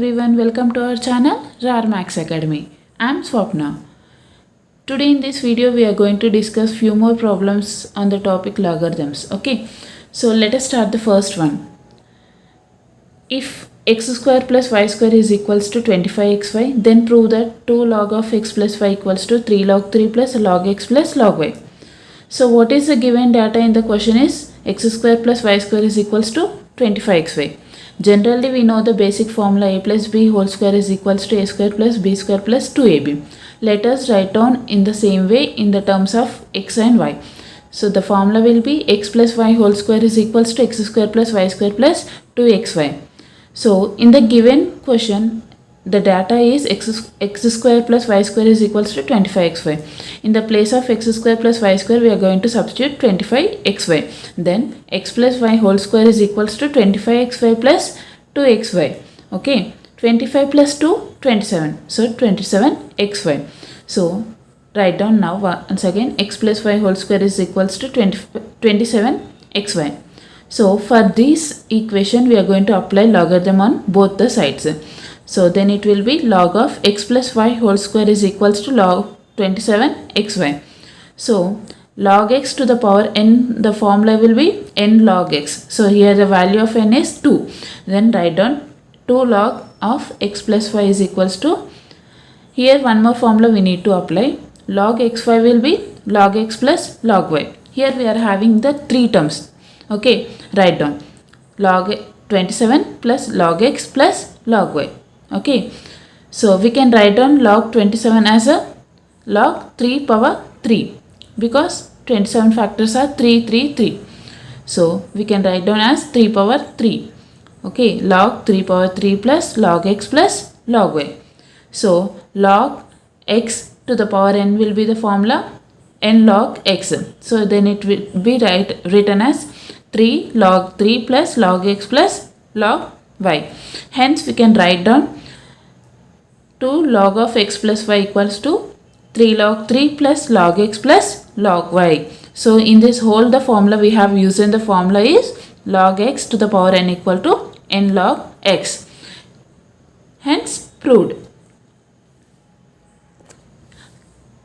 everyone, welcome to our channel RAR Max Academy. I am Swapna. Today in this video we are going to discuss few more problems on the topic logarithms. Okay, so let us start the first one. If x square plus y square is equals to 25xy, then prove that 2 log of x plus y equals to 3 log 3 plus log x plus log y. So what is the given data in the question is x square plus y square is equals to 25xy. Generally we know the basic formula a plus b whole square is equals to a square plus b square plus 2ab. Let us write down in the same way in the terms of x and y. So the formula will be x plus y whole square is equals to x square plus y square plus 2xy. So in the given question the data is x square plus y square is equals to 25xy. In the place of x square plus y square we are going to substitute 25xy. Then x plus y whole square is equals to 25xy plus 2xy. Okay, 25 plus 2, 27. So 27xy. So write down now once again x plus y whole square is equals to 27xy. So for this equation we are going to apply logarithm on both the sides. So then it will be log of x plus y whole square is equals to log 27xy. So log x to the power n, the formula will be n log x. So here the value of n is 2. Then write down 2 log of x plus y is equals to, here one more formula we need to apply. Log xy will be log x plus log y. Here we are having the 3 terms. Okay, write down log 27 plus log x plus log y. Okay, so we can write down log 27 as a log 3 power 3 because 27 factors are 3, 3, 3. So we can write down as 3 power 3. Okay, log 3 power 3 plus log x plus log y. So log x to the power n will be the formula n log x. So then it will be written as 3 log 3 plus log x plus log y. Hence we can write down 2 log of x plus y equals to 3 log 3 plus log x plus log y. So in this whole the formula we have used in the formula is log x to the power n equal to n log x. Hence proved.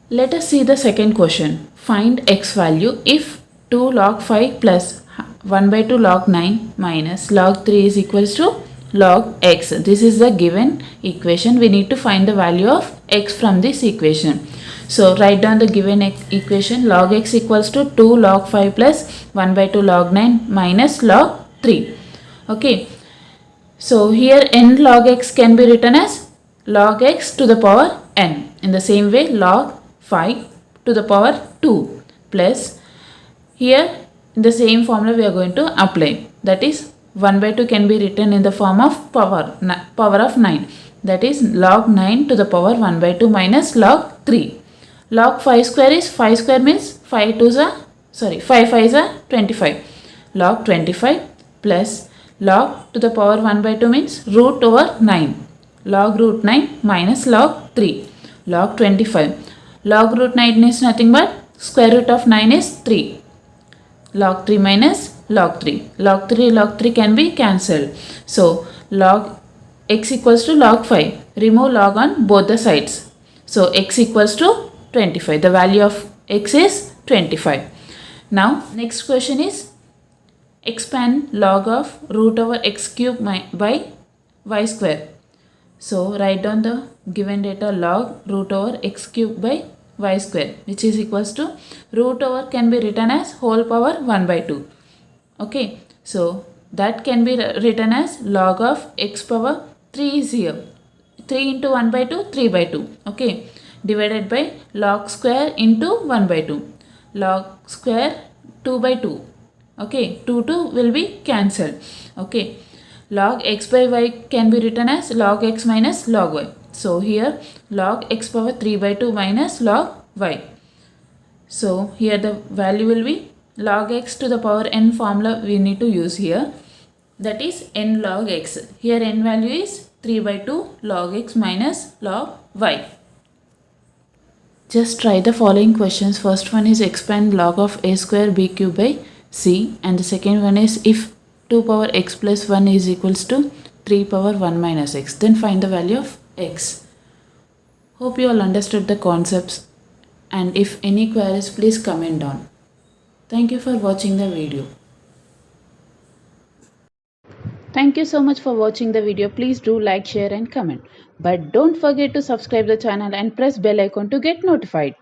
Let us see the second question. Find x value if 2 log 5 plus 1 by 2 log 9 minus log 3 is equals to log x. This is the given equation. We need to find the value of x from this equation. So write down the given equation. Log x equals to 2 log 5 plus 1 by 2 log 9 minus log 3. Okay. So here n log x can be written as log x to the power n. In the same way log 5 to the power 2 plus here in the same formula we are going to apply. That is 1 by 2 can be written in the form of power of 9. That is log 9 to the power 1 by 2 minus log 3. Log 5 square is 5 square means 5 5's are 25. Log 25 plus log to the power 1 by 2 means root over 9. Log root 9 minus log 3. Log 25. Log root 9 is nothing but square root of 9 is 3. Log 3 minus log 3. Log 3 can be cancelled. So log x equals to log 5. Remove log on both the sides. So x equals to 25. The value of x is 25. Now next question is expand log of root over x cube by y square. So write down the given data log root over x cube by y square, which is equals to root over can be written as whole power 1 by 2. Okay, so that can be written as log of x power 3 is here. 3 into 1 by 2, 3 by 2. Okay, divided by log square into 1 by 2. Log square 2 by 2. Okay, 2 will be cancelled. Okay, log x by y can be written as log x minus log y. So here log x power 3 by 2 minus log y. So here the value will be log x to the power n formula we need to use here. That is n log x. Here n value is 3 by 2 log x minus log y. Just try the following questions. First one is expand log of a square b cube by c, and the second one is if 2 power x plus 1 is equals to 3 power 1 minus x. Then find the value of x. Hope you all understood the concepts, and if any queries, please comment down. Thank you for watching the video. Thank you so much for watching the video. Please do like, share and comment. But don't forget to subscribe the channel and press bell icon to get notified.